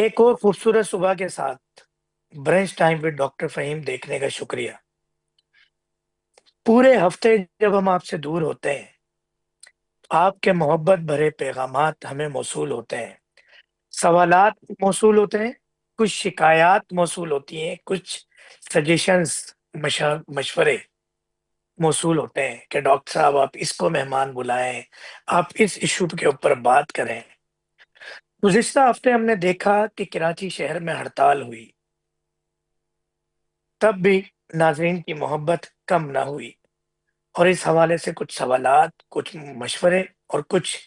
ایک اور خوبصورت صبح کے ساتھ brunch time with doctor Fahim دیکھنے کا شکریہ۔ پورے ہفتے جب ہم آپ سے دور ہوتے ہیں، آپ کے محبت بھرے پیغامات ہمیں موصول ہوتے ہیں، سوالات موصول ہوتے ہیں، کچھ شکایات موصول ہوتی ہیں، کچھ سجیشنز، مشورے موصول ہوتے ہیں کہ ڈاکٹر صاحب آپ اس کو مہمان بلائیں، آپ اس ایشو کے اوپر بات کریں۔ گزشتہ ہفتے ہم نے دیکھا کہ کراچی شہر میں ہڑتال ہوئی، تب بھی ناظرین کی محبت کم نہ ہوئی، اور اس حوالے سے کچھ سوالات، کچھ مشورے اور کچھ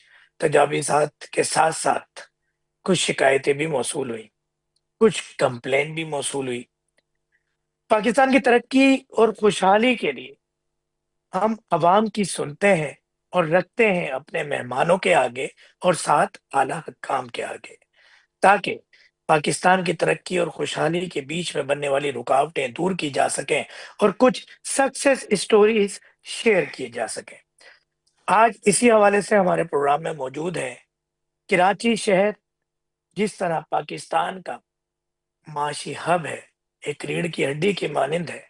تجاویزات کے ساتھ ساتھ کچھ شکایتیں بھی موصول ہوئی، کچھ کمپلین بھی موصول ہوئی۔ پاکستان کی ترقی اور خوشحالی کے لیے ہم عوام کی سنتے ہیں اور رکھتے ہیں اپنے مہمانوں کے آگے اور ساتھ اعلیٰ حکام کے آگے، تاکہ پاکستان کی ترقی اور خوشحالی کے بیچ میں بننے والی رکاوٹیں دور کی جا سکیں اور کچھ سکسیس اسٹوریز شیئر کی جا سکیں۔ آج اسی حوالے سے ہمارے پروگرام میں موجود ہے کراچی شہر، جس طرح پاکستان کا معاشی ہب ہے، ایک ریڑھ کی ہڈی کی مانند ہے،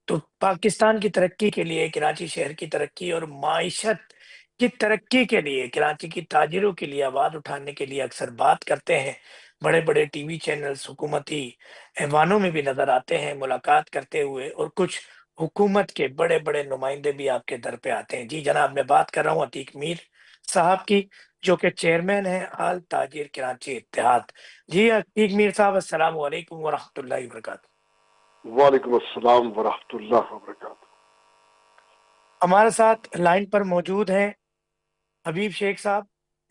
تو پاکستان کی ترقی کے لیے، کراچی شہر کی ترقی اور معیشت کی ترقی کے لیے، کراچی کی تاجروں کے لیے آواز اٹھانے کے لیے اکثر بات کرتے ہیں، بڑے بڑے ٹی وی چینلز حکومتی ایوانوں میں بھی نظر آتے ہیں ملاقات کرتے ہوئے، اور کچھ حکومت کے بڑے بڑے نمائندے بھی آپ کے در پہ آتے ہیں۔ جی جناب، میں بات کر رہا ہوں عتیق میر صاحب کی، جو کہ چیئرمین ہیں آل تاجر کراچی اتحاد۔ جی عتیق میر صاحب، السلام علیکم ورحمۃ اللہ وبرکاتہ۔ وعلیکم السلام ورحمۃ اللہ وبرکاتہ۔ ہمارے ساتھ لائن پر موجود ہیں حبیب شیخ صاحب،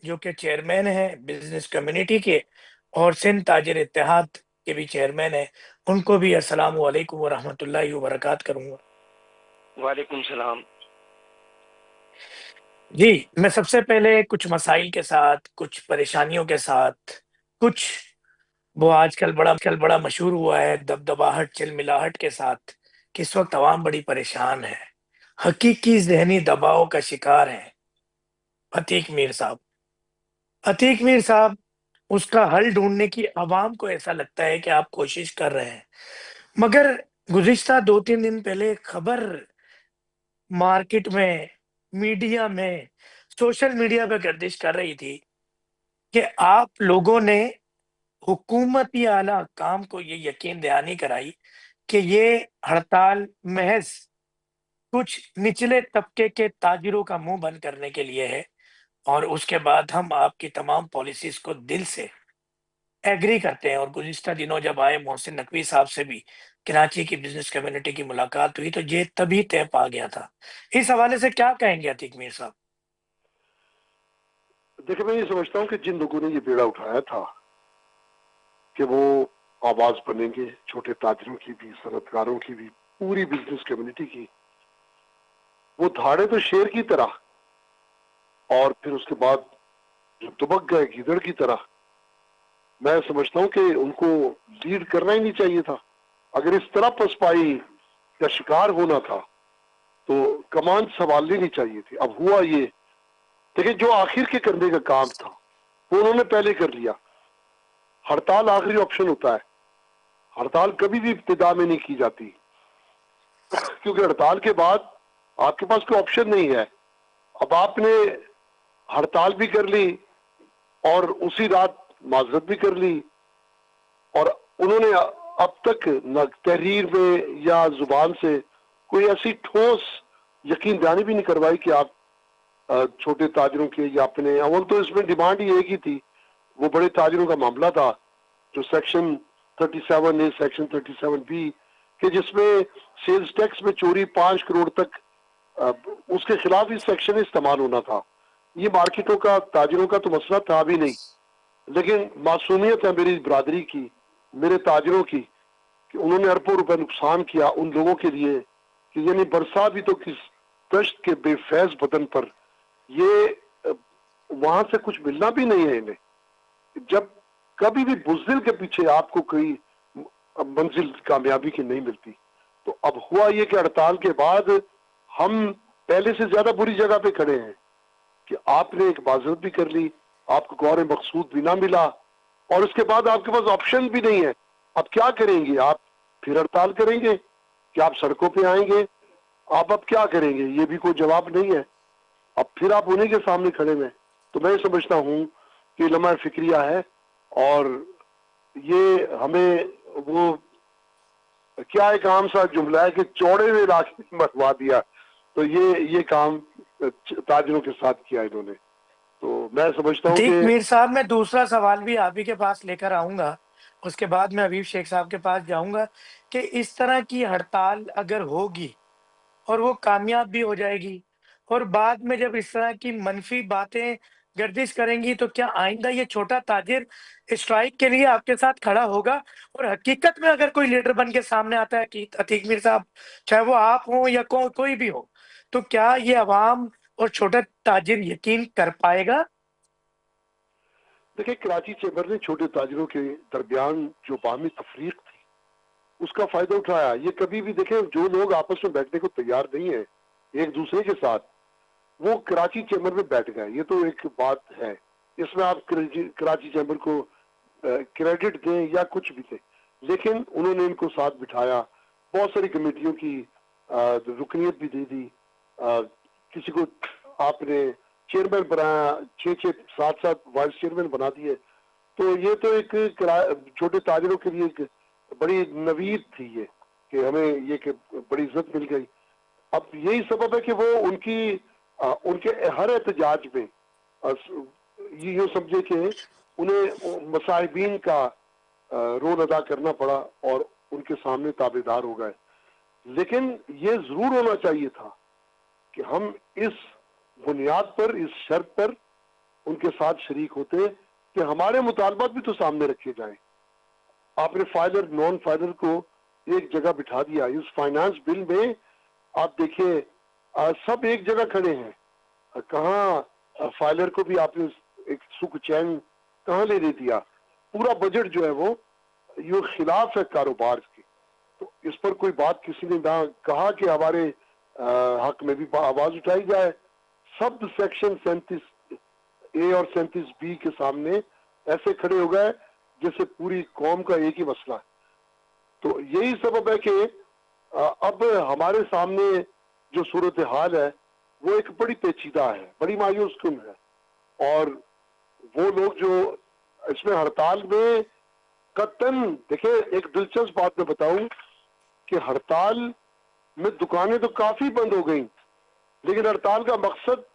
جو کہ چیئرمین ہیں بزنس کمیونٹی کے اور سندھ تاجر اتحاد کے بھی چیئرمین ہیں۔ ان کو بھی السلام علیکم ورحمۃ اللہ وبرکاتہ کروں گا۔ وعلیکم السلام۔ جی، میں سب سے پہلے کچھ مسائل کے ساتھ، کچھ پریشانیوں کے ساتھ، کچھ وہ آج کل بڑا مشہور ہوا ہے دبدباہٹ چل ملاہٹ کے ساتھ، کہ اس وقت عوام بڑی پریشان ہے، حقیقی ذہنی دباؤ کا شکار ہے عتیق میر صاحب۔ عتیق میر صاحب، اس کا حل ڈھونڈنے کی عوام کو ایسا لگتا ہے کہ آپ کوشش کر رہے ہیں، مگر گزشتہ 2-3 دن پہلے خبر مارکیٹ میں، میڈیا میں، سوشل میڈیا پہ گردش کر رہی تھی کہ آپ لوگوں نے حکومتی اعلیٰ حکام کو یہ یقین دہانی کرائی کہ یہ ہڑتال محض کچھ نچلے طبقے کے تاجروں کا منہ بند کرنے کے لیے ہے، اور اس کے بعد ہم آپ کی تمام پالیسیز کو دل سے ایگری کرتے ہیں۔ اور گزشتہ دنوں جب آئے محسن نقوی صاحب سے بھی کراچی کی بزنس کمیونٹی کی ملاقات ہوئی، تو یہ تبھی طے پا گیا تھا۔ اس حوالے سے کیا کہیں گے عتیق میر صاحب؟ دیکھیں، میں یہ سمجھتا ہوں کہ جن لوگوں نے یہ بیڑا اٹھایا تھا کہ وہ آواز بنیں گے، چھوٹے تاجروں کی بھی، صنعت کاروں کی بھی، پوری بزنس کمیونٹی کی، وہ دھاڑے تو شیر کی طرح اور پھر اس کے بعد جو دبک گئے گیدڑ کی طرح، میں سمجھتا ہوں کہ ان کو لیڈ کرنا ہی نہیں چاہیے تھا۔ اگر اس طرح پسپائی کا شکار ہونا تھا تو کمان سنبھالنی نہیں چاہیے تھی۔ اب ہوا یہ، دیکھیں، جو آخر کے کرنے کا کام تھا وہ انہوں نے پہلے کر لیا۔ ہڑتال آخری آپشن ہوتا ہے، ہڑتال کبھی بھی ابتدا میں نہیں کی جاتی، کیونکہ ہڑتال کے بعد آپ کے پاس کوئی آپشن نہیں ہے۔ اب آپ نے ہڑتال بھی کر لی اور اسی رات معذرت بھی کر لی، اور انہوں نے اب تک نہ تحریر میں یا زبان سے کوئی ایسی ٹھوس یقین دہانی بھی نہیں کروائی کہ آپ چھوٹے تاجروں کے یا اپنے، اول تو اس میں ڈیمانڈ ہی ایک ہی تھی، وہ بڑے تاجروں کا معاملہ تھا جو سیکشن 37 ہے، سیکشن 37 بھی، کہ جس میں سیلز ٹیکس میں چوری 5 کروڑ تک، اس کے خلاف ہی سیکشن استعمال ہونا تھا۔ یہ مارکیٹوں کا، تاجروں کا تو مسئلہ تھا بھی نہیں، لیکن معصومیت ہے میری برادری کی، میرے تاجروں کی، کہ انہوں نے اربوں روپے نقصان کیا ان لوگوں کے لیے، کہ یعنی برسا بھی تو کس دشت کے بے فیض بدن پر، یہ وہاں سے کچھ ملنا بھی نہیں ہے انہیں۔ جب کبھی بھی بزدل کے پیچھے آپ کو کوئی منزل کامیابی کی نہیں ملتی، تو اب ہوا یہ کہ ہڑتال کے بعد ہم پہلے سے زیادہ بری جگہ پہ کھڑے ہیں، کہ آپ نے ایک معذرت بھی کر لی، آپ کو غور مقصود بھی نہ ملا، اور اس کے بعد آپ کے پاس آپشن بھی نہیں ہے. اب کیا کریں گے آپ؟ پھر ہڑتال کریں گے کہ آپ سڑکوں پہ آئیں گے؟ آپ اب کیا کریں گے؟ یہ بھی کوئی جواب نہیں ہے. اب پھر آپ انہیں کے سامنے کھڑے ہیں. تو میں سمجھتا ہوں کہ لمحہ فکریہ ہے, اور یہ ہمیں وہ کیا ایک عام سا جملہ ہے کہ چوڑے ہوئے علاقے میں مروا دیا. تو یہ کام تاجروں کے ساتھ کیا انہوں نے. تو میں سمجھتا ہوں کہ دیکھ میر صاحب، میں دوسرا سوال بھی آپ ہی کے پاس لے کر آؤں گا، اس کے بعد میں حبیب شیخ صاحب کے پاس جاؤں گا کہ اس طرح کی ہڑتال اگر ہوگی اور وہ کامیاب بھی ہو جائے گی، اور بعد میں جب اس طرح کی منفی باتیں گردش کریں گی، تو کیا آئندہ یہ چھوٹا تاجر اسٹرائک کے لیے آپ کے ساتھ کھڑا ہوگا؟ اور حقیقت میں اگر کوئی لیڈر بن کے سامنے آتا ہے کہ عتیق میر صاحب، چاہے وہ آپ ہوں یا کوئی بھی ہو، تو کیا یہ عوام اور چھوٹا تاجر یقین کر پائے گا؟ دیکھیں, کراچی چیمبر نے چھوٹے تاجروں کے درمیان جو باہمی تفریق تھی اس کا فائدہ اٹھایا. یہ کبھی بھی دیکھیں, جو لوگ آپس میں بیٹھنے کو تیار نہیں ہیں ایک دوسرے کے ساتھ, وہ کراچی چیمبر میں بیٹھ گئے. یہ تو ایک بات ہے, اس میں آپ کراچی چیمبر کو کریڈٹ دیں یا کچھ بھی دیں, لیکن انہوں نے ان کو ساتھ بٹھایا. بہت ساری کمیٹیوں کی رکنیت بھی دے دی. کسی کو آپ نے چیئرمین بنایا, 6-7 وائس چیئرمین بنا دیے. تو یہ تو ایک چھوٹے تاجروں کے لیے ایک بڑی نوید تھی یہ, کہ ہمیں یہ کہ بڑی عزت مل گئی. اب یہی سبب ہے کہ وہ ان کے ہر احتجاج میں یہ سمجھے کہ انہیں مصاحبین کا رول ادا کرنا پڑا اور ان کے سامنے تابع دار ہو گئے. لیکن یہ ضرور ہونا چاہیے تھا کہ ہم اس بنیاد پر, اس شرط پر ان کے ساتھ شریک ہوتے کہ ہمارے مطالبات بھی تو سامنے رکھے جائیں. آپ نے فائلر نان فائلر کو ایک جگہ بٹھا دیا. اس فائنانس بل میں آپ دیکھیے سب ایک جگہ کھڑے ہیں. کہاں فائلر کو بھی آپ نے ایک سکھ چین کہاں لے دیا؟ پورا بجٹ جو ہے وہ یہ خلاف ہے کاروبار کے. تو اس پر کوئی بات کسی نے نہ کہا کہ ہمارے حق میں بھی آواز اٹھائی جائے. سب سیکشن 37A اور 37B کے سامنے ایسے کھڑے ہو گئے جیسے پوری قوم کا ایک ہی مسئلہ ہے. تو یہی سبب ہے کہ اب ہمارے سامنے جو صورتحال ہے وہ ایک بڑی پیچیدہ ہے, بڑی مایوس کن ہے. اور وہ لوگ جو اس میں ہڑتال میں قطعاً, دیکھیں ایک دلچسپ بات میں بتاؤں کہ ہڑتال میں دکانیں تو کافی بند ہو گئیں, لیکن ہڑتال کا مقصد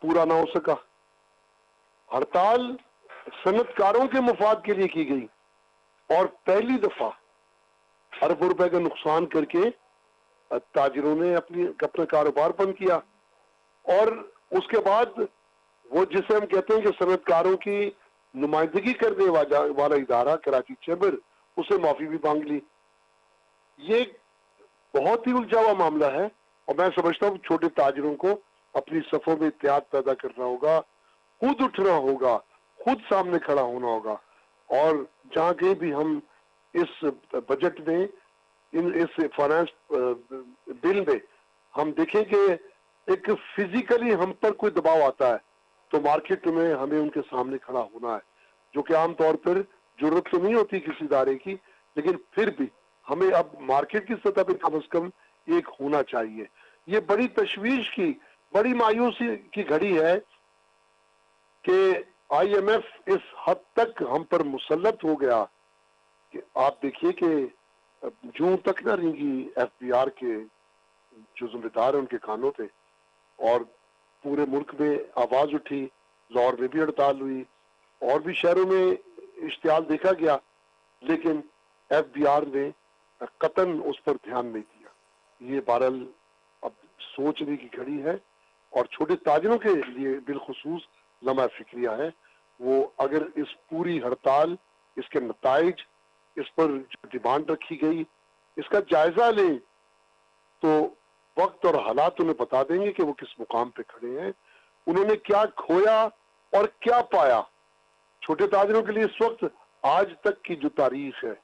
پورا نہ ہو سکا. ہڑتال صنعت کاروں کے مفاد کے لیے کی گئی, اور پہلی دفعہ اربوں روپے کا نقصان کر کے تاجروں نے اپنا کاروبار بند کیا. اور اس کے بعد وہ جسے ہم کہتے ہیں کہ صنعت کاروں کی نمائندگی کرنے والا ادارہ کراچی چیمبر, اسے معافی بھی مانگ لی. یہ بہت ہی الجھا ہوا معاملہ ہے, اور میں سمجھتا ہوں چھوٹے تاجروں کو اپنی صفوں میں اتحاد پیدا کرنا ہوگا, خود اٹھنا ہوگا, خود سامنے کھڑا ہونا ہوگا. اور جہاں کہیں بھی ہم اس بجٹ میں, اس فائنانس بل میں ہم دیکھیں کہ ایک فزیکلی ہم پر کوئی دباؤ آتا ہے, تو مارکیٹ میں ہمیں ان کے سامنے کھڑا ہونا ہے, جو کہ عام طور پر ضرورت تو نہیں ہوتی کسی ادارے کی, لیکن پھر بھی ہمیں اب مارکیٹ کی سطح پہ کم از کم ایک ہونا چاہیے. یہ بڑی تشویش کی, بڑی مایوسی کی گھڑی ہے کہ آئی ایم ایف اس حد تک ہم پر مسلط ہو گیا کہ آپ دیکھیے کہ جوں تک نہ رینگی ایف بی آر کے جو ذمہ دار ہیں ان کے کانوں پہ, اور پورے ملک میں آواز اٹھی. لاہور میں بھی ہڑتال ہوئی, اور بھی شہروں میں اشتعال دیکھا گیا, لیکن ایف بی آر نے قطعاً اس پر دھیان نہیں دیا. یہ بہرحال اب سوچنے کی گھڑی ہے, اور چھوٹے تاجروں کے لیے بالخصوص لمحہ فکریہ ہے. وہ اگر اس پوری ہڑتال, اس کے نتائج, اس پر جو ڈیمانڈ رکھی گئی, اس کا جائزہ لیں تو وقت اور حالات انہیں بتا دیں گے کہ وہ کس مقام پہ کھڑے ہیں, انہوں نے کیا کھویا اور کیا پایا. چھوٹے تاجروں کے لیے اس وقت آج تک کی جو تاریخ ہے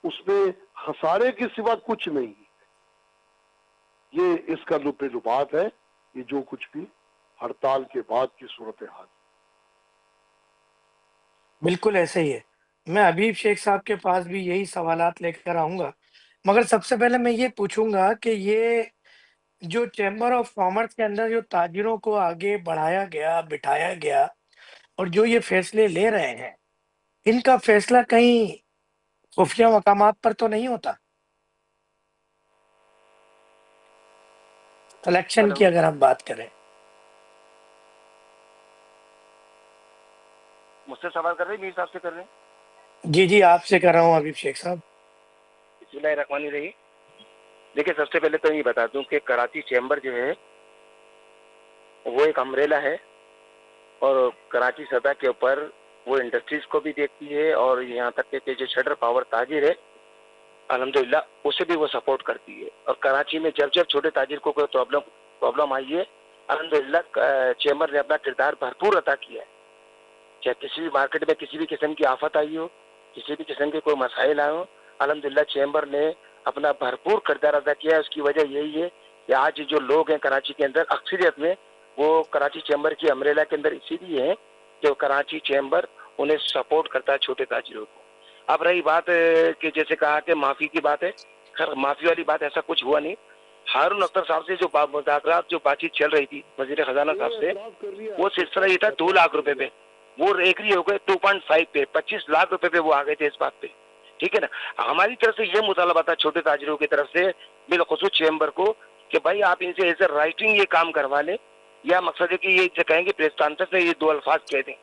اس میں خسارے کے سوا کچھ نہیں. یہ اس کا لب لبات ہے, یہ جو کچھ بھی ہڑتال کے بعد کی صورتحال. بالکل ایسے ہی ہے. میں حبیب شیخ صاحب کے پاس بھی یہی سوالات لے کر آؤں گا، مگر سب سے پہلے میں یہ پوچھوں گا کہ یہ جو چیمبر آف کامرس کے اندر جو تاجروں کو آگے بڑھایا گیا، بٹھایا گیا اور جو یہ فیصلے لے رہے ہیں، ان کا فیصلہ کہیں خفیہ مقامات پر تو نہیں ہوتا؟ الیکشن ہلو، کی اگر ہم بات کریں۔ مجھ سے سوال کر رہے ہیں؟ میر صاحب سے کر رہے ہیں؟ جی جی، آپ سے کر رہا ہوں حبیب شیخ صاحب۔ بسم اللہ الرحمن الرحیم۔ دیکھیں، سب سے پہلے تو یہ بتا دوں کہ کراچی چیمبر جو ہے وہ ایک امبریلا ہے، اور کراچی سطح کے اوپر وہ انڈسٹریز کو بھی دیکھتی ہے، اور یہاں تک کہ جو شٹر پاور تاجر ہے الحمدللہ اسے بھی وہ سپورٹ کرتی ہے۔ اور کراچی میں جب جب چھوٹے تاجر کو کوئی پرابلم آئی ہے، الحمدللہ چیمبر نے اپنا کردار بھرپور ادا کیا ہے۔ چاہے کسی بھی مارکیٹ میں کسی بھی قسم کی آفت آئی ہو، کسی بھی قسم کے کوئی مسائل آئے ہوں، الحمدللہ چیمبر نے اپنا بھرپور کردار ادا کیا ہے۔ اس کی وجہ یہی ہے کہ آج جو لوگ ہیں کراچی کے اندر اکثریت میں، وہ کراچی چیمبر کی امبریلا کے اندر اسی لیے ہیں کہ کراچی چیمبر انہیں سپورٹ کرتا ہے چھوٹے تاجروں کو۔ اب رہی بات کہ جیسے کہا کہ معافی کی بات ہے، خیر معافی والی بات ایسا کچھ ہوا نہیں۔ ہارون اختر صاحب سے جو مذاکرات جو بات چیت چل رہی تھی وزیر خزانہ صاحب سے، وہ سلسلہ یہ تھا 2 لاکھ روپے پہ، وہ ریکری ہو گئے 2.5 پہ، 25 لاکھ روپے پہ وہ آ گئے تھے اس بات پہ، ٹھیک ہے نا۔ ہماری طرف سے یہ مطالبہ تھا چھوٹے تاجروں کی طرف سے بالخصوص چیمبر کو کہ بھائی آپ ان سے ایز اے رائٹنگ یہ کام کروا لیں، یا مقصد ہے کہ یہ جو کہیں گے پریس کانفرنس میں یہ 2 الفاظ کہہ دیں۔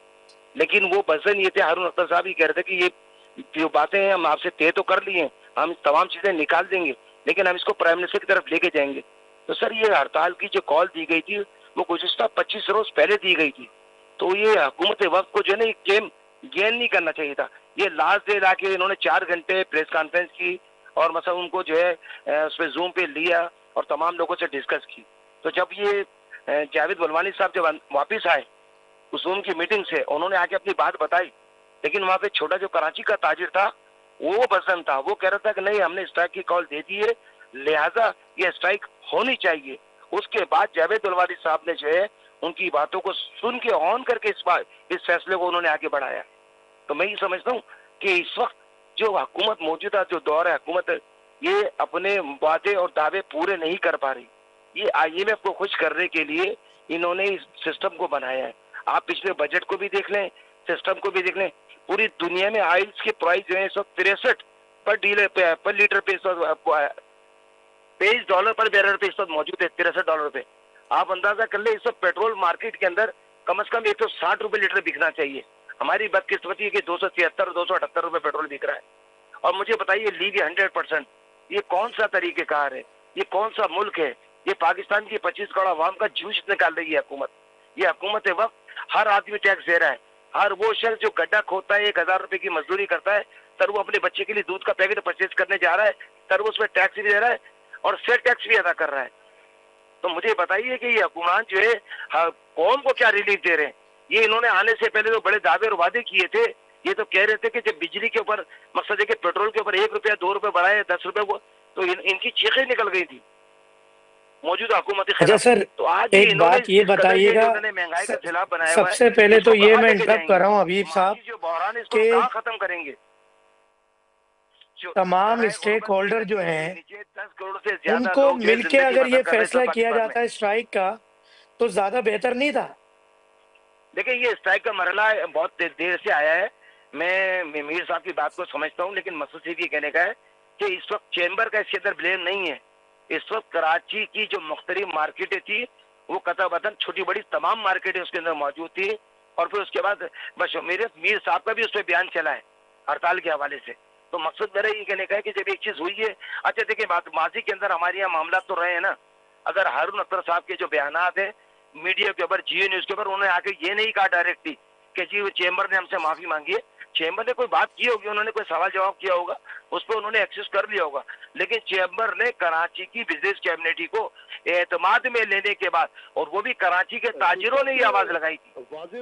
لیکن وہ بزن یہ تھے، ہارون اختر صاحب یہ کہہ رہے تھے کہ یہ جو باتیں ہیں ہم آپ سے طے تو کر لی ہیں، ہم تمام چیزیں نکال دیں گے، لیکن ہم اس کو پرائم منسٹر کی طرف لے کے جائیں گے۔ تو سر یہ ہڑتال کی جو کال دی گئی تھی وہ گزشتہ 25 روز پہلے دی گئی تھی، تو یہ حکومت وقت کو جو ہے نا یہ گیم گین نہیں کرنا چاہیے تھا۔ یہ لاسٹ ڈے لا کے انہوں نے 4 گھنٹے پریس کانفرنس کی، اور مثلا ان کو جو ہے اس پہ زوم پہ لیا اور تمام لوگوں سے ڈسکس کی۔ تو جب یہ جاوید بلوانی صاحب جب واپس آئے اس زوم کی میٹنگ سے، انہوں نے آ کے اپنی بات بتائی، لیکن وہاں پہ چھوٹا جو کراچی کا تاجر تھا وہ بزن تھا، وہ کہہ رہا تھا کہ نہیں ہم نے اسٹرائک کی کال دے دی ہے، لہذا یہ اسٹرائک ہونی چاہیے۔ اس کے بعد جاوید بلوانی صاحب نے جو ہے ان کی باتوں کو سن کے آن کر کے اس فیصلے کو انہوں نے آگے بڑھایا۔ تو میں یہ سمجھتا ہوں کہ اس وقت جو حکومت موجودہ جو دور ہے حکومت، یہ اپنے وعدے اور دعوے پورے نہیں کر پا رہی۔ یہ IMF کو خوش کرنے کے لیے انہوں نے اس سسٹم کو بنایا ہے۔ آپ پچھلے بجٹ کو بھی دیکھ لیں، سسٹم کو بھی دیکھ لیں، پوری دنیا میں آئلس کے پرائز جو ہے اس وقت 63 پر لیٹر پہ $23 پر بیرل پہ اس وقت موجود ہے، $63 پہ۔ آپ اندازہ کر لیں اس وقت پیٹرول مارکیٹ کے اندر کم از کم 160 روپے لیٹر بکنا چاہیے۔ ہماری بدقسمتی ہے کہ 273 278 روپے پیٹرول بک رہا ہے۔ اور مجھے بتائیے لیگی 100%، یہ کون سا طریقہ کار ہے؟ یہ کون سا ملک ہے؟ یہ پاکستان کی 25 کروڑ عوام کا جوش نکال رہی ہے حکومت۔ یہ حکومت وقت ہر آدمی ٹیکس دے رہا ہے، ہر وہ شخص جو گڈھا کھودتا ہے 1000 روپے کی مزدوری کرتا ہے، سر وہ اپنے بچے کے لیے دودھ کا پیکٹ پرچیز کرنے جا رہا ہے، سر وہ اس میں ٹیکس بھی دے رہا ہے اور سیل ٹیکس بھی ادا کر رہا ہے۔ تو مجھے بتائیے کہ یہ حکومت جو ہے قوم کو کیا ریلیف دے رہے ہیں؟ یہ انہوں نے آنے سے پہلے تو بڑے دعوے اور وعدے کیے تھے، یہ تو کہہ رہے تھے کہ جب بجلی کے اوپر مقصد ہے کہ پیٹرول کے اوپر 1 روپیہ 2 روپے بڑھائے 10 روپے، وہ تو ان کی چیخیں نکل گئی تھی موجودہ حکومت کے اچھا خلاف۔ سر، تو آج یہ ایک انہوں نے بات یہ اس قدر بتائیے یہ جو گا، انہوں نے مہنگائی کا سیلاب بنایا ہوا سب ہے، سے پہلے اس تو کو یہ کہاں میں لے کے انٹرپٹ جائیں کر گے؟ رہا ہوں حبیب صاحب معاشی جو بحران ہے اس کو کہ کہاں ختم کریں گے؟ جو تمام شرائع اسٹیک غربت کی ہولڈر جو لکیر کے ہیں نیچے 10 کروڑ سے ان زیادہ کو لوگ جو ہے مل کے زندگی اگر بسر یہ کر رہے ہیں فیصلہ سر کیا پاکستان میں۔ جاتا ہے اسٹرائک کا تو زیادہ بہتر نہیں تھا؟ دیکھیں یہ اسٹرائک کا مرحلہ بہت دیر سے آیا ہے، میں میر صاحب کی بات کو سمجھتا ہوں، لیکن مقصد صرف یہ کہنے کا ہے کہ اس وقت چیمبر کا اس کے اندر بلیم نہیں ہے۔ اس وقت کراچی کی جو مختلف مارکیٹیں تھی وہ قطع بدن چھوٹی بڑی تمام مارکیٹیں اس کے اندر موجود تھی، اور پھر اس کے بعد بشمیرت میر صاحب کا بھی اس پہ بیان چلا ہے ہڑتال کے حوالے سے۔ تو مقصد میرا یہ کہنے کا ہے کہ جب ایک چیز ہوئی ہے، اچھا دیکھیں بات ماضی کے اندر ہمارے یہاں معاملات تو رہے ہیں نا۔ اگر ہارون اختر صاحب کے جو بیانات ہیں میڈیا کے اوپر، جیو نیوز کے اوپر، انہوں نے آ کے یہ نہیں کہا ڈائریکٹلی کہ جی وہ چیمبر نے ہم سے معافی مانگی ہے۔ چیمبر نے کوئی بات کی ہوگی، انہوں نے کوئی سوال جواب کیا ہوگا، اس پہ انہوں نے ایکسس کر لیا ہوگا، لیکن چیمبر نے کراچی کی بزنس کمیونٹی کو اعتماد میں لینے کے بعد، اور وہ بھی کراچی کے تاجروں نے یہ آواز لگائی تھی،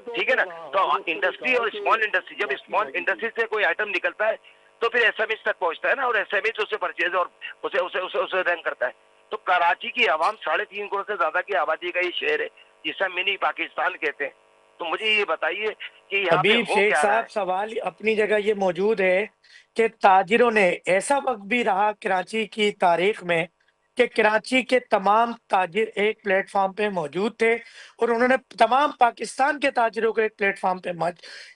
ٹھیک ہے نا۔ تو انڈسٹری اور اسمال انڈسٹری، جب اسمال انڈسٹری سے کوئی آئٹم نکلتا ہے تو پھر ایس ایم ایس تک پہنچتا ہے نا، اور ایس ایم ایس اسے پرچیز اور اسے رینک کرتا ہے۔ تو کراچی کی عوام 3.5 کروڑ سے زیادہ کی آبادی کا یہ شہر ہے جسے منی پاکستان کہتے ہیں۔ تو مجھے یہ بتائیے کہ یہاں پہ حبیب ہو شیخ کیا رہا صاحب، ہے؟ سوال اپنی جگہ یہ موجود ہے کہ تاجروں نے ایسا وقت بھی رہا کراچی کی تاریخ میں کہ کراچی کے تمام تاجر ایک پلیٹ فارم پہ موجود تھے، اور انہوں نے تمام پاکستان کے تاجروں کو ایک پلیٹ فارم پہ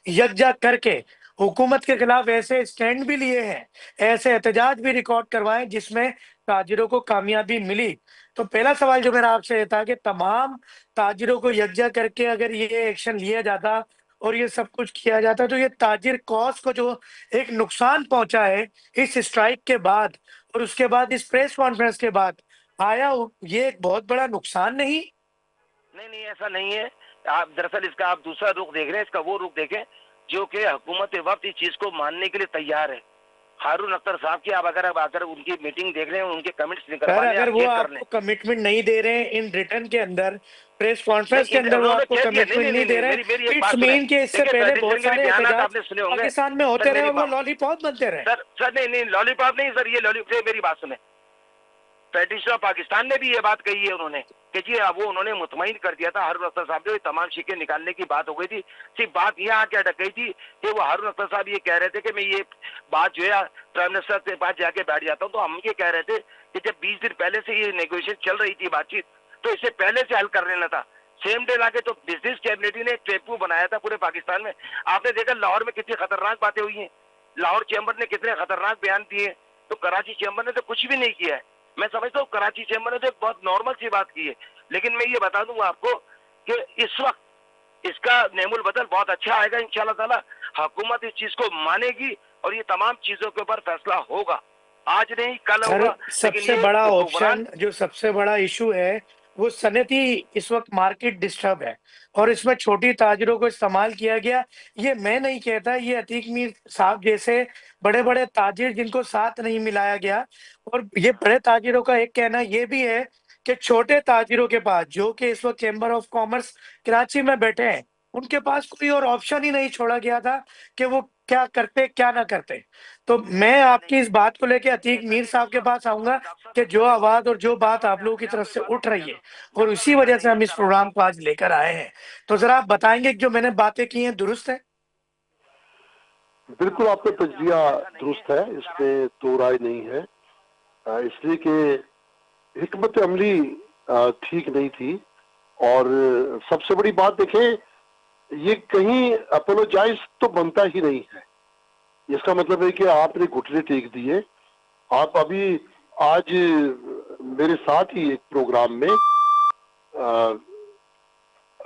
یکجا کر کے حکومت کے خلاف ایسے اسٹینڈ بھی لیے ہیں، ایسے احتجاج بھی ریکارڈ کروائے جس میں تاجروں کو کامیابی ملی۔ تو پہلا سوال جو میرا آپ سے یہ تھا کہ تمام تاجروں کو یکجا کر کے اگر یہ ایکشن لیا جاتا اور یہ سب کچھ کیا جاتا تو یہ تاجر کوس کو جو ایک نقصان پہنچا ہے اس اسٹرائک کے بعد اور اس کے بعد اس پریس کانفرنس کے بعد، آیا یہ ایک بہت بڑا نقصان نہیں؟ نہیں ایسا نہیں ہے۔ آپ دراصل اس کا آپ دوسرا رخ دیکھ رہے ہیں، اس کا وہ رخ دیکھیں جو کہ حکومت وقت اس چیز کو ماننے کے لیے تیار ہے۔ ہارون اختر صاحب کی آپ اگر ان کی میٹنگ دیکھ لیں، ان کے کمنٹس سر نکلوا لیں، اگر آپ وہ چیک کر آپ لیں۔ کو کمٹمنٹ نہیں دے رہے ہیں ان ریٹرن کے اندر، پریس کانفرنس کے نہیں اندر وہ انہوں نے آپ کو کہہ دیا، کمٹمنٹ نہیں دے رہے، میری ایک اٹس بات سنیں۔ مین کہ اس سے دیکھیں پہلے فیڈریشن بہت کے بھی سارے بیانات آپ احتجاج نے سنے ہوں گے۔ پاکستان میں سر ہوتے رہے میری اور وہ لالی پاپ بنتے رہے۔ سر نہیں لالی پاپ نہیں سر، یہ لالی پاپ، میری بات سنیں۔ فیڈریشن آف پاکستان نے بھی یہ بات کہی ہے انہوں نے کہ جی وہ انہوں نے مطمئن کر دیا تھا ہارون اختر صاحب جو تمام شکے نکالنے کی بات ہو گئی تھی، صرف بات یہاں کیا اٹک گئی تھی کہ وہ ہارون اختر صاحب یہ کہہ رہے تھے کہ میں یہ بات جو ہے پرائم منسٹر کے پاس جا کے بیٹھ جاتا ہوں۔ تو ہم یہ کہہ رہے تھے کہ جب 20 دن پہلے سے یہ نیگوشیشن چل رہی تھی، بات چیت، تو اس سے پہلے سے حل کر لینا تھا۔ سیم ڈے لا کے تو بزنس کمیونٹی نے ٹیپو بنایا تھا پورے پاکستان میں۔ آپ نے دیکھا لاہور میں کتنی خطرناک باتیں ہوئی ہیں، لاہور چیمبر نے کتنے خطرناک بیان دیے، تو کراچی چیمبر نے تو کچھ بھی نہیں کیا ہے۔ میں سمجھتا ہوں کراچی چیمبر نے تو ایک بہت نارمل سی بات کی ہے، لیکن میں یہ بتا دوں آپ کو کہ اس وقت اس کا نعم البدل بہت اچھا آئے گا انشاءاللہ تعالی۔ حکومت اس چیز کو مانے گی اور یہ تمام چیزوں کے اوپر فیصلہ ہوگا، آج نہیں کل سر ہوگا۔ سب لیکن سے یہ بڑا حکمران آپشن، جو سب سے بڑا ایشو ہے وہ صنعتی اس وقت مارکیٹ ڈسٹرب ہے، اور اس میں چھوٹی تاجروں کو استعمال کیا گیا۔ یہ میں نہیں کہتا، یہ عتیق میر صاحب جیسے بڑے بڑے تاجر جن کو ساتھ نہیں ملایا گیا، اور یہ بڑے تاجروں کا ایک کہنا یہ بھی ہے کہ چھوٹے تاجروں کے پاس جو کہ اس وقت چیمبر آف کامرس کراچی میں بیٹھے ہیں، ان کے پاس کوئی اور آپشن ہی نہیں چھوڑا گیا تھا کہ وہ کیا کرتے کیا نہ کرتے۔ تو میں آپ کی اس بات کو لے کے عتیق میر صاحب کے پاس آؤں گا کہ جو آواز اور جو بات آپ لوگوں کی طرف سے اٹھ رہی ہے اور اسی وجہ سے ہم اس پروگرام کو آج لے کر آئے ہیں، تو ذرا آپ بتائیں گے کہ جو میں نے باتیں کی ہیں درست ہے؟ بالکل آپ کا تجزیہ درست ہے، اس میں دو رائے نہیں ہے، اس لیے کہ حکمت عملی ٹھیک نہیں تھی۔ اور سب سے بڑی بات دیکھیں، یہ کہیں اپولوجائز تو بنتا ہی نہیں ہے۔ اس کا مطلب ہے کہ آپ نے گھٹنے ٹیک دیے۔ آپ ابھی آج میرے ساتھ ہی ایک پروگرام میں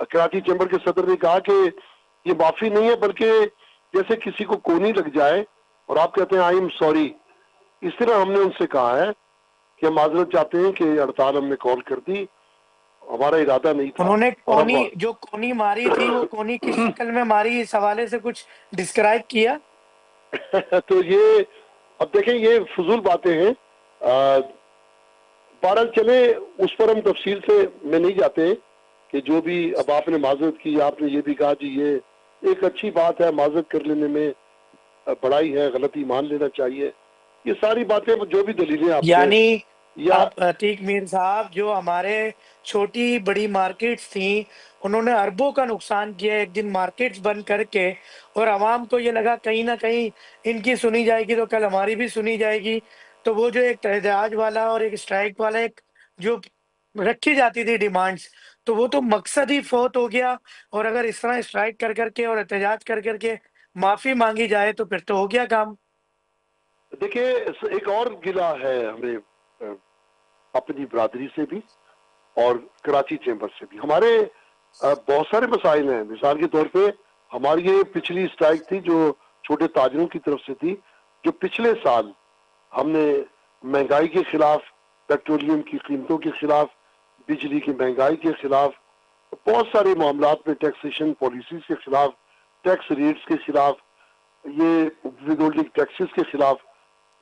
کراچی چیمبر کے صدر نے کہا کہ یہ معافی نہیں ہے، بلکہ جیسے کسی کو کونی لگ جائے اور آپ کہتے ہیں آئی ایم سوری، اس طرح ہم نے ان سے کہا ہے کہ ہم معذرت چاہتے ہیں کہ ہڑتال ہم نے کال کر دی، ہمارا ارادہ نہیں تھا۔ انہوں نے اور اب کونی جو کونی ماری تھی وہ کونی کس شکل میں ماری، اس حوالے سے کچھ ڈسکرائب کیا؟ تو یہ اب دیکھیں یہ فضول باتیں ہیں، بہرحال چلے اس پر ہم تفصیل سے میں نہیں جاتے کہ جو بھی اب آپ نے معذرت کی، آپ نے یہ بھی کہا جی یہ ایک اچھی بات ہے، معذرت کر لینے میں بڑائی ہے، غلطی مان لینا چاہیے، یہ ساری باتیں جو بھی دلیلیں آپ نے یعنی یا آپ عتیق میر صاحب جو ہمارے چھوٹی بڑی مارکیٹس تھیں انہوں نے اربوں کا نقصان کیا ایک دن مارکیٹس بند کر کے، اور عوام کو یہ لگا کہیں نہ کہیں ان کی سنی جائے گی تو کل ہماری بھی سنی جائے گی، تو وہ جو ایک احتجاج والا اور ایک اسٹرائک والا ایک جو رکھی جاتی تھی ڈیمانڈز، تو وہ تو مقصد ہی فوت ہو گیا۔ اور اگر اس طرح اسٹرائک کر کر کے اور احتجاج کر کر کے معافی مانگی جائے تو پھر تو ہو گیا کام۔ دیکھیں ایک اور گلہ ہے ہمیں اپنی برادری سے بھی اور کراچی چیمبر سے بھی۔ ہمارے بہت سارے مسائل ہیں، مثال کے طور پہ ہماری یہ پچھلی اسٹرائک تھی جو چھوٹے تاجروں کی طرف سے تھی، جو پچھلے سال ہم نے مہنگائی کے خلاف، پیٹرولیم کی قیمتوں کے خلاف، بجلی کی مہنگائی کے خلاف، بہت سارے معاملات میں ٹیکسیشن پالیسیز کے خلاف، ٹیکس ریٹس کے خلاف، یہ ودہولڈنگ ٹیکسز کے خلاف،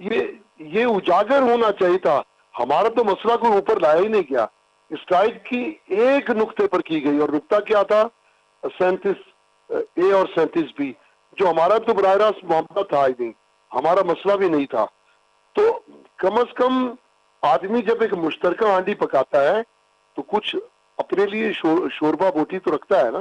یہ اجاگر ہونا چاہیے تھا۔ ہمارا تو مسئلہ کوئی اوپر لایا ہی نہیں گیا، اسٹرائک کی ایک نقطے پر کی گئی، اور نقطہ کیا تھا؟ 37A اور 37B، جو ہمارا تو براہ راست معاملہ تھا ہی نہیں، ہمارا مسئلہ بھی نہیں تھا۔ تو کم از کم آدمی جب ایک مشترکہ ہانڈی پکاتا ہے تو کچھ اپنے لیے شوربہ بوٹی تو رکھتا ہے نا۔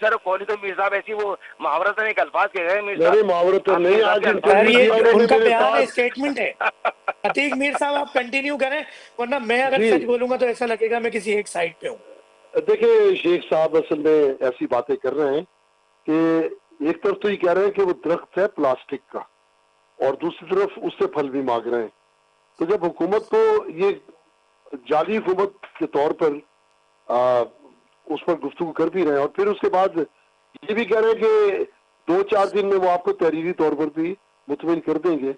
سر کوہلی تو میر صاحب ایسی وہ محاورت ایک الفاظ کے گئے میر میرے صاحب محاورت آپ نہیں، میر صاحب آج کے سر انٹرویو یہ کیا انہوں نے ان کا میرے بیان ہے، ساتھ. اسٹیٹمنٹ ہے. عتیق میر صاحب آپ کنٹینیو کریں، ورنہ میں اگر جی سچ بولوں گا تو ایسا لگے گا میں کسی ایک سائڈ پہ ہوں. دیکھیں شیخ صاحب اصل میں ایسی باتیں کر رہے ہیں کہ ایک طرف تو یہ کہہ رہے ہیں کہ وہ درخت ہے پلاسٹک کا، اور دوسری طرف اس سے پھل بھی مانگ رہے ہیں. تو جب حکومت کو یہ جعلی حکومت کے طور پر اس پر گفتگو کر بھی رہے ہیں، اور پھر اس کے بعد یہ بھی کہہ رہے ہیں کہ 2-4 دن میں وہ آپ کو تحریری طور پر بھی مطمئن کر دیں گے،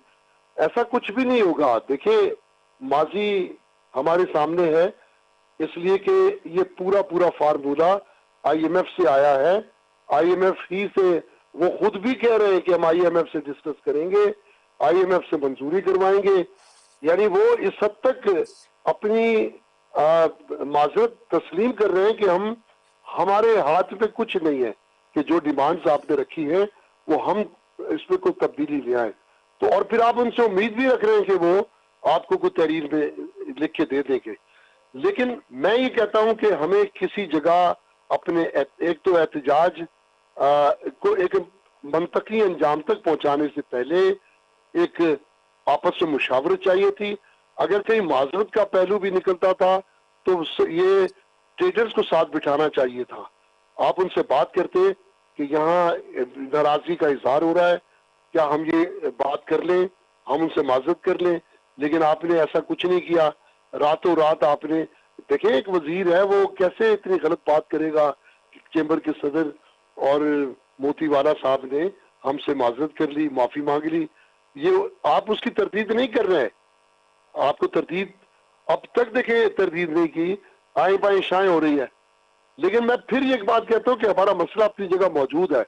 ایسا کچھ بھی نہیں ہوگا. دیکھیں ماضی ہمارے سامنے ہے، اس لیے کہ یہ پورا فارمولہ آئی ایم ایف سے آیا ہے. آئی ایم ایف ہی سے وہ خود بھی کہہ رہے ہیں کہ ہم آئی ایم ایف سے ڈسکس کریں گے، آئی ایم ایف سے منظوری کروائیں گے. یعنی وہ اس حد تک اپنی معذرت تسلیم کر رہے ہیں کہ ہمارے ہاتھ پہ کچھ نہیں ہے کہ جو ڈیمانڈز آپ نے رکھی ہے وہ ہم اس میں کوئی تبدیلی لے آئیں. تو اور پھر آپ ان سے امید بھی رکھ رہے ہیں کہ وہ آپ کو کوئی تحریر میں لکھ کے دے دیں گے. لیکن میں یہ کہتا ہوں کہ ہمیں کسی جگہ اپنے ایک تو احتجاج کو ایک منطقی انجام تک پہنچانے سے پہلے ایک آپس میں مشاورت چاہیے تھی. اگر کہیں معذرت کا پہلو بھی نکلتا تھا تو یہ ٹریڈرز کو ساتھ بٹھانا چاہیے تھا. آپ ان سے بات کرتے کہ یہاں ناراضگی کا اظہار ہو رہا ہے، کیا ہم یہ بات کر لیں، ہم ان سے معذرت کر لیں. لیکن آپ نے ایسا کچھ نہیں کیا. راتوں رات آپ نے دیکھیں ایک وزیر ہے وہ کیسے اتنی غلط بات کرے گا. چیمبر کے صدر اور موتی والا صاحب نے ہم سے معذرت کر لی، معافی مانگ لی. یہ آپ اس کی تردید نہیں کر رہے ہیں. آپ کو تردید اب تک دیکھیں تردید نہیں کی، آئیں بائیں شائیں ہو رہی ہے. لیکن میں پھر ایک بات کہتا ہوں کہ ہمارا مسئلہ اپنی جگہ موجود ہے.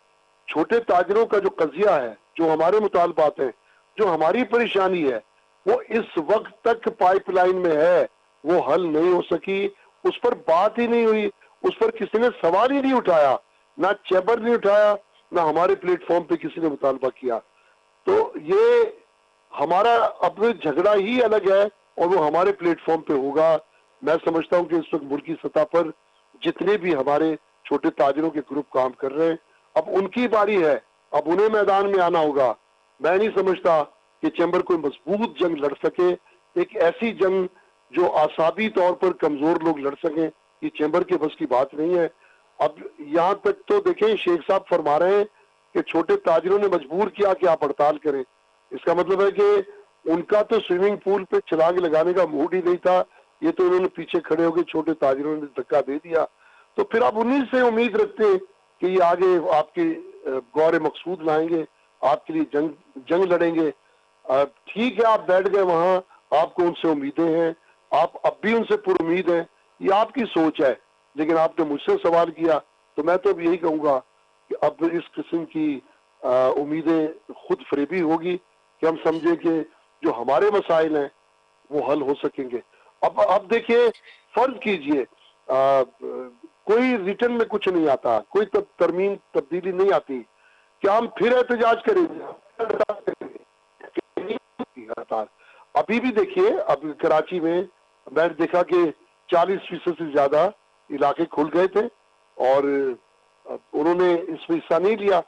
چھوٹے تاجروں کا جو قضیہ ہے، جو ہمارے مطالبات ہیں، جو ہماری پریشانی ہے، وہ اس وقت تک پائپ لائن میں ہے، وہ حل نہیں ہو سکی. اس پر بات ہی نہیں ہوئی، اس پر کسی نے سوال ہی نہیں اٹھایا، نہ چیمبر نے اٹھایا، نہ ہمارے پلیٹ فارم پہ کسی نے مطالبہ کیا. تو یہ ہمارا اپنے جھگڑا ہی الگ ہے اور وہ ہمارے پلیٹ فارم پہ ہوگا. میں سمجھتا ہوں کہ اس وقت ملکی سطح پر جتنے بھی ہمارے چھوٹے تاجروں کے گروپ کام کر رہے ہیں، اب ان کی باری ہے، اب انہیں میدان میں آنا ہوگا. میں نہیں سمجھتا کہ چیمبر کوئی مضبوط جنگ لڑ سکے، ایک ایسی جنگ جو اعصابی طور پر کمزور لوگ لڑ سکیں، یہ چیمبر کے بس کی بات نہیں ہے. اب یہاں تک تو دیکھیں شیخ صاحب فرما رہے ہیں کہ چھوٹے تاجروں نے مجبور کیا کہ آپ ہڑتال کریں. اس کا مطلب ہے کہ ان کا تو سوئمنگ پول پہ چھلانگ لگانے کا موڈ ہی نہیں تھا، یہ تو انہوں نے پیچھے کھڑے ہو کے چھوٹے تاجروں نے دھکا دے دیا. تو پھر آپ انہیں سے امید رکھتے ہیں کہ یہ آگے آپ کے غور مقصود لائیں گے، آپ کے لیے جنگ لڑیں گے. ٹھیک ہے آپ بیٹھ گئے وہاں، آپ کو ان سے امیدیں ہیں، آپ اب بھی ان سے پر امید ہیں، یہ آپ کی سوچ ہے. لیکن آپ نے مجھ سے سوال کیا تو میں تو اب یہی کہوں گا کہ اب اس قسم کی امیدیں خود فریبی ہوگی کہ ہم سمجھیں کہ جو ہمارے مسائل ہیں وہ حل ہو سکیں گے. اب دیکھیے فرض کیجئے کوئی ریٹرن میں کچھ نہیں آتا، کوئی ترمیم تبدیلی نہیں آتی، کیا ہم پھر احتجاج کریں گے؟ ابھی بھی دیکھیے اب کراچی میں نے دیکھا کہ 40% سے زیادہ علاقے کھل گئے تھے اور انہوں نے اس میں حصہ نہیں لیا.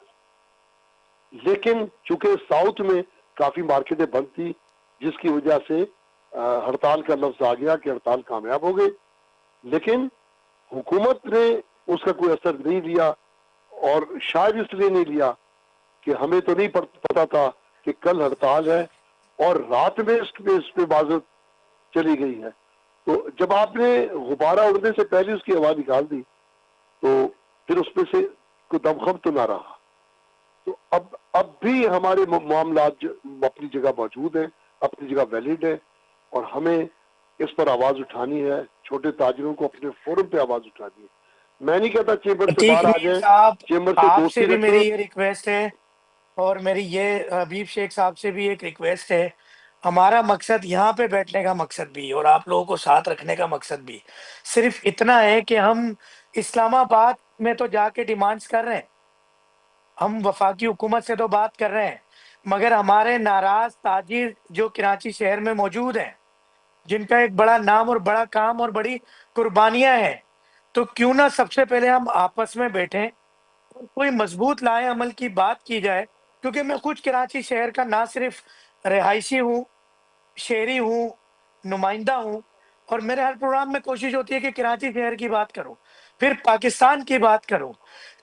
لیکن چونکہ ساؤتھ میں کافی مارکیٹیں بند تھی جس کی وجہ سے ہڑتال کا لفظ آ گیا کہ ہڑتال کامیاب ہو گئی. لیکن حکومت نے اس کا کوئی اثر نہیں لیا، اور شاید اس لیے نہیں لیا کہ ہمیں تو نہیں پتا تھا کہ کل ہڑتال ہے اور رات میں اس پہ معذرت چلی گئی ہے. تو جب آپ نے غبارہ اڑنے سے پہلے اس کی ہوا نکال دی تو پھر اس میں سے کوئی دمخم تو نہ رہا. تو اب بھی ہمارے معاملات اپنی جگہ موجود ہیں، اپنی جگہ ویلڈ ہے، اور ہمیں اس پر آواز اٹھانی ہے. چھوٹے تاجروں کو اپنے فورم پہ آواز اٹھانی ہے. میں نہیں کہتا چیمبر سے عتیق باہر آ میر جائیں، صاحب چیمبر سے آپ سے دوستی بھی رکھیں. میری یہ ریکویسٹ ہے، اور میری یہ حبیب شیخ صاحب سے بھی ایک ریکویسٹ ہے. ہمارا مقصد یہاں پہ بیٹھنے کا مقصد بھی اور آپ لوگوں کو ساتھ رکھنے کا مقصد بھی صرف اتنا ہے کہ ہم اسلام آباد میں تو جا کے ڈیمانڈز کر رہے ہیں، ہم وفاقی حکومت سے تو بات کر رہے ہیں، مگر ہمارے ناراض تاجر جو کراچی شہر میں موجود ہیں، جن کا ایک بڑا نام اور بڑا کام اور بڑی قربانیاں ہیں، تو کیوں نہ سب سے پہلے ہم آپس میں بیٹھیں اور کوئی مضبوط لائے عمل کی بات کی جائے، کیونکہ میں خود کراچی شہر کا نہ صرف رہائشی ہوں، شہری ہوں، نمائندہ ہوں، اور میرے ہر پروگرام میں کوشش ہوتی ہے کہ کراچی شہر کی بات کروں، پھر پاکستان کی بات کروں.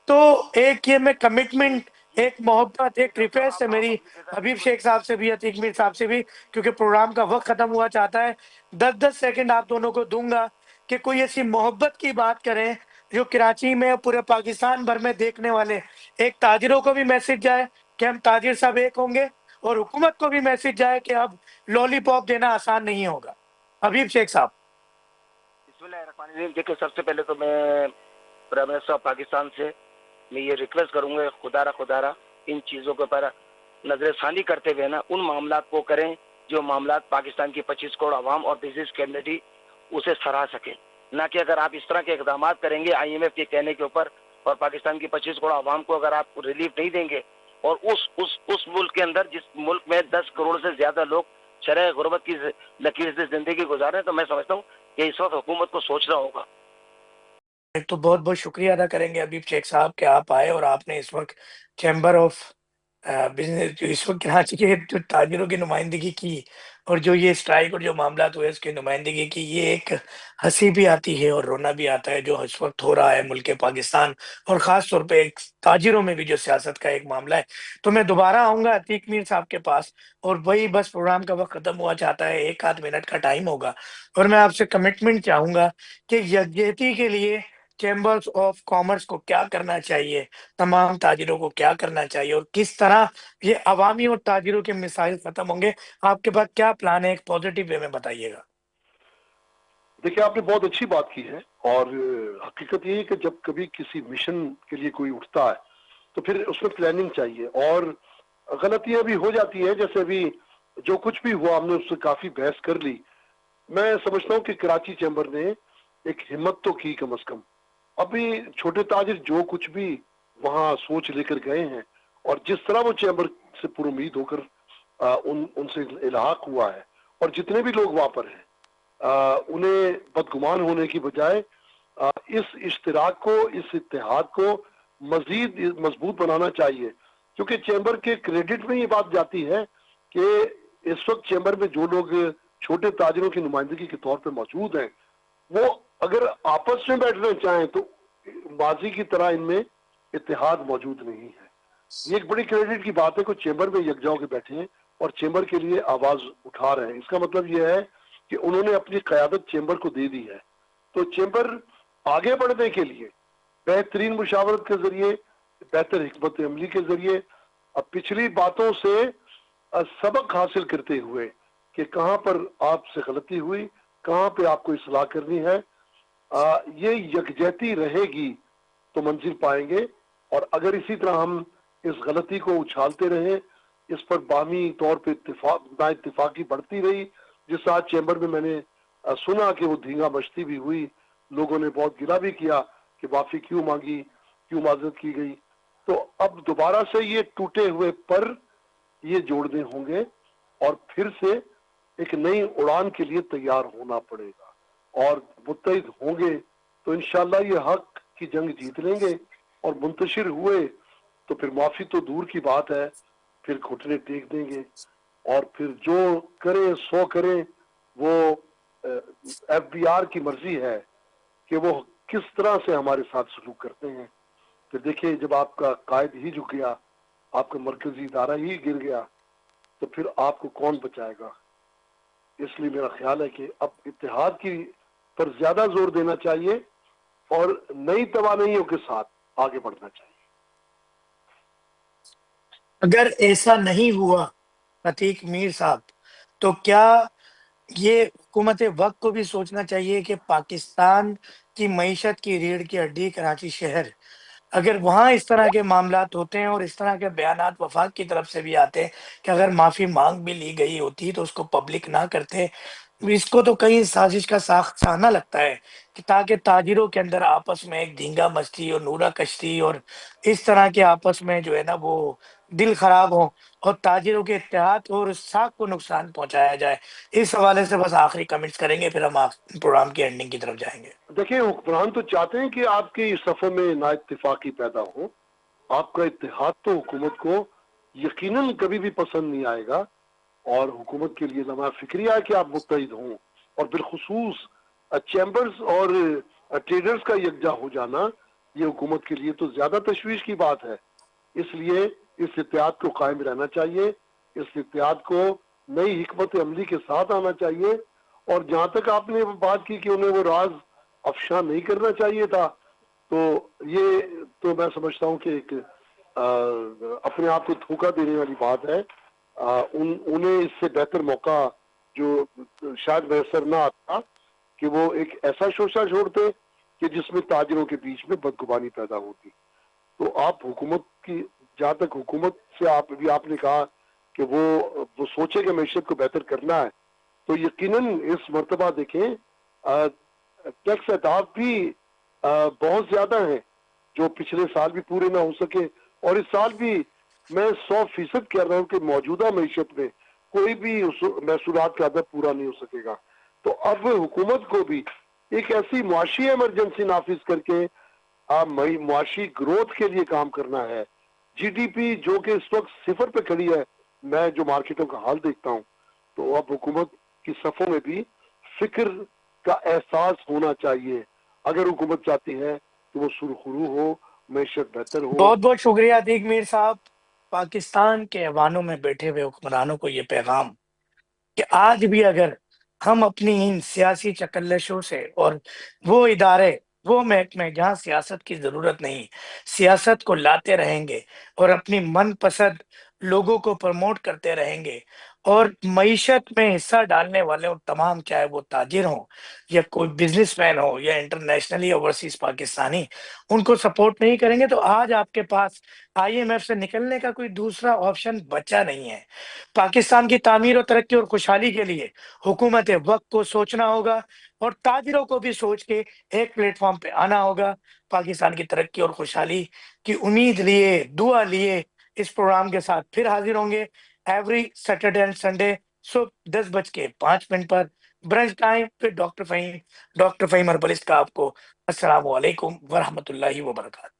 تو ایک یہ میں کمٹمنٹ، ایک محبت، ایک ریکویسٹ ہے میری حبیب شیخ صاحب سے بھی، عتیق میر صاحب سے بھی، کیونکہ پروگرام کا وقت ختم ہوا چاہتا ہے. 10 سیکنڈ آپ دونوں کو دوں گا کہ کوئی ایسی محبت کی بات کریں جو کراچی میں پورے پاکستان بھر میں دیکھنے والے ایک تاجروں کو بھی میسج جائے کہ ہم تاجر صاحب ایک ہوں گے، اور حکومت کو بھی میسج جائے کہ اب لولی پاپ دینا آسان نہیں ہوگا. حبیب شیخ صاحب. بسم اللہ الرحمن الرحیم. دیکھیں سب سے پہلے تو میں پرائم منسٹر آف پاکستان سے میں یہ ریکویسٹ کروں گا، خدا را ان چیزوں کے اوپر نظر ثانی کرتے ہوئے نا ان معاملات کو کریں جو معاملات پاکستان کی 25 کروڑ عوام اور بزنس کمیونٹی اسے سراہ سکے. نہ کہ اگر آپ اس طرح کے اقدامات کریں گے IMF کے کہنے کے اوپر اور پاکستان کی 25 کروڑ عوام کو اگر آپ ریلیف نہیں دیں گے، اور اس ملک کے اندر جس ملک میں 10 کروڑ سے زیادہ لوگ شرح غربت کی لکیر سے زندگی گزارے، تو میں سمجھتا ہوں کہ اس وقت حکومت کو سوچنا ہوگا. ایک تو بہت بہت شکریہ ادا کریں گے حبیب شیخ صاحب کہ آپ آئے اور آپ نے اس وقت چیمبر آف بزنس جو اس وقت کراچی کے جو تاجروں کی نمائندگی کی، اور جو یہ اسٹرائک اور جو معاملات ہوئے اس کی نمائندگی کی. یہ ایک ہنسی بھی آتی ہے اور رونا بھی آتا ہے جو اس وقت ہو رہا ہے ملک پاکستان، اور خاص طور پہ ایک تاجروں میں بھی جو سیاست کا ایک معاملہ ہے. تو میں دوبارہ آؤں گا عتیق میر صاحب کے پاس، اور وہی بس پروگرام کا وقت ختم ہوا چاہتا ہے، 1 آدھ منٹ کا ٹائم ہوگا، اور میں آپ سے کمٹمنٹ چاہوں گا کہ یکجہتی کے لیے چیمبرز آف کامرس کو کیا کرنا چاہیے، تمام تاجروں کو کیا کرنا چاہیے، اور کس طرح یہ عوامی اور تاجروں کے مسائل ختم ہوں گے. آپ کے پاس کیا پلان ہے، ایک پازیٹیو وے میں بتائیے گا. دیکھیں آپ نے بہت اچھی بات کی ہے، اور حقیقت یہ ہے کہ جب کبھی کسی مشن کے لیے کوئی اٹھتا ہے تو پھر اس میں پلاننگ چاہیے، اور غلطیاں بھی ہو جاتی ہیں. جیسے ابھی جو کچھ بھی ہوا ہم نے اس سے کافی بحث کر لی. میں سمجھتا ہوں کہ کراچی چیمبر نے ایک ہمت تو کی کم از کم. ابھی چھوٹے تاجر جو کچھ بھی وہاں سوچ لے کر گئے ہیں، اور جس طرح وہ چیمبر سے پر امید ہو کر ان سے الحاق ہوا ہے، اور جتنے بھی لوگ وہاں پر ہیں انہیں بدگمان ہونے کی بجائے اس اشتراک کو، اس اتحاد کو مزید مضبوط بنانا چاہیے. کیونکہ چیمبر کے کریڈٹ میں یہ بات جاتی ہے کہ اس وقت چیمبر میں جو لوگ چھوٹے تاجروں کی نمائندگی کے طور پہ موجود ہیں، وہ اگر آپس میں بیٹھنا چاہیں تو ماضی کی طرح ان میں اتحاد موجود نہیں ہے. یہ ایک بڑی کریڈٹ کی بات ہے کہ چیمبر میں یکجا ہو کے بیٹھے ہیں اور چیمبر کے لیے آواز اٹھا رہے ہیں. اس کا مطلب یہ ہے کہ انہوں نے اپنی قیادت چیمبر کو دے دی ہے. تو چیمبر آگے بڑھنے کے لیے بہترین مشاورت کے ذریعے، بہتر حکمت عملی کے ذریعے، اب پچھلی باتوں سے سبق حاصل کرتے ہوئے کہ کہاں پر آپ سے غلطی ہوئی، کہاں پہ آپ کو اصلاح کرنی ہے، یہ یکجہتی رہے گی تو منزل پائیں گے. اور اگر اسی طرح ہم اس غلطی کو اچھالتے رہیں، اس پر باہمی طور پہ نا اتفاقی بڑھتی رہی، جس آج چیمبر میں میں نے سنا کہ وہ دھینگا مشتی بھی ہوئی، لوگوں نے بہت گلہ بھی کیا کہ معافی کیوں مانگی، کیوں معذرت کی گئی. تو اب دوبارہ سے یہ ٹوٹے ہوئے پر یہ جوڑنے ہوں گے، اور پھر سے ایک نئی اڑان کے لیے تیار ہونا پڑے گا، اور متحد ہوں گے تو انشاءاللہ یہ حق کی جنگ جیت لیں گے. اور منتشر ہوئے تو پھر معافی تو دور کی بات ہے، پھر گھٹنے ٹیک دیں گے، اور پھر جو کریں سو کریں. وہ FBR کی مرضی ہے کہ وہ کس طرح سے ہمارے ساتھ سلوک کرتے ہیں. پھر دیکھیں جب آپ کا قائد ہی جھک گیا، آپ کا مرکزی ادارہ ہی گر گیا، تو پھر آپ کو کون بچائے گا. اس لیے میرا خیال ہے کہ اب اتحاد کی پر زیادہ زور دینا چاہیے اور نئی توانائیوں کے ساتھ آگے بڑھنا چاہیے. اگر ایسا نہیں ہوا عتیق میر صاحب، تو کیا یہ حکومت وقت کو بھی سوچنا چاہیے کہ پاکستان کی معیشت کی ریڑھ کی ہڈی کراچی شہر، اگر وہاں اس طرح کے معاملات ہوتے ہیں اور اس طرح کے بیانات وفاق کی طرف سے بھی آتے ہیں کہ اگر معافی مانگ بھی لی گئی ہوتی تو اس کو پبلک نہ کرتے، اس کو تو کئی سازش کا سانحہ لگتا ہے کہ تاکہ تاجروں کے اندر آپس میں ایک دھینگا مستی اور نورا کشتی اور اس طرح کے آپس میں جو ہے نا وہ دل خراب ہو اور تاجروں کے اتحاد اور ساکھ کو نقصان پہنچایا جائے. اس حوالے سے بس آخری کمنٹس کریں گے، پھر ہم پروگرام کی اینڈنگ کی طرف جائیں گے. دیکھیں حکمران تو چاہتے ہیں کہ آپ کی صفوں میں نا اتفاقی پیدا ہو. آپ کا اتحاد تو حکومت کو یقیناً کبھی بھی پسند نہیں آئے گا، اور حکومت کے لیے لمحہ فکریہ ہے کہ آپ متحد ہوں، اور بالخصوص چیمبرز اور ٹریڈرز کا یکجا ہو جانا یہ حکومت کے لیے تو زیادہ تشویش کی بات ہے. اس لیے اس اتحاد کو قائم رہنا چاہیے، اس اتحاد کو نئی حکمت عملی کے ساتھ آنا چاہیے. اور جہاں تک آپ نے بات کی کہ انہیں وہ راز افشا نہیں کرنا چاہیے تھا، تو یہ تو میں سمجھتا ہوں کہ ایک اپنے آپ کو دھوکہ دینے والی بات ہے. انہیں اس سے بہتر موقع جو شاید میسر نہ آتا کہ وہ ایک ایسا شوشہ چھوڑتے کہ جس میں تاجروں کے بیچ میں بدگمانی پیدا ہوتی. تو آپ حکومت کی، جہاں تک حکومت سے آپ نے کہا کہ وہ سوچے کہ معیشت کو بہتر کرنا ہے، تو یقیناً اس مرتبہ دیکھیں ٹیکس اہداف بھی بہت زیادہ ہیں جو پچھلے سال بھی پورے نہ ہو سکے، اور اس سال بھی میں 100% کہہ رہا ہوں کہ موجودہ معیشت میں کوئی بھی محصولات کا عدد پورا نہیں ہو سکے گا. تو اب حکومت کو بھی ایک ایسی معاشی ایمرجنسی نافذ کر کے معاشی گروتھ کے لیے کام کرنا ہے. جی ڈی پی جو کہ اس وقت 0 پہ کھڑی ہے، میں جو مارکیٹوں کا حال دیکھتا ہوں، تو اب حکومت کی صفوں میں بھی فکر کا احساس ہونا چاہیے. اگر حکومت چاہتی ہے تو وہ سرخرو ہو، معیشت بہتر ہو. بہت بہت شکریہ عتیق میر صاحب. پاکستان کے ایوانوں میں بیٹھے ہوئے حکمرانوں کو یہ پیغام کہ آج بھی اگر ہم اپنی ان سیاسی چکلشوں سے اور وہ ادارے، وہ محکمے جہاں سیاست کی ضرورت نہیں، سیاست کو لاتے رہیں گے اور اپنی من پسند لوگوں کو پروموٹ کرتے رہیں گے اور معیشت میں حصہ ڈالنے والے تمام، چاہے وہ تاجر ہوں یا کوئی بزنس مین ہو یا انٹرنیشنلی اوورسیز پاکستانی، ان کو سپورٹ نہیں کریں گے تو آج آپ کے پاس آئی ایم ایف سے نکلنے کا کوئی دوسرا آپشن بچا نہیں ہے. پاکستان کی تعمیر و ترقی اور خوشحالی کے لیے حکومت وقت کو سوچنا ہوگا اور تاجروں کو بھی سوچ کے ایک پلیٹ فارم پہ آنا ہوگا. پاکستان کی ترقی اور خوشحالی کی امید لیے، دعا لیے اس پروگرام کے ساتھ پھر حاضر ہوں گے ایوری سیٹرڈے اینڈ سنڈے صبح 10:05 پر برنچ ٹائم پہ. ڈاکٹر فہیم ہربلسٹ کا آپ کو السلام علیکم ورحمۃ اللہ وبرکاتہ.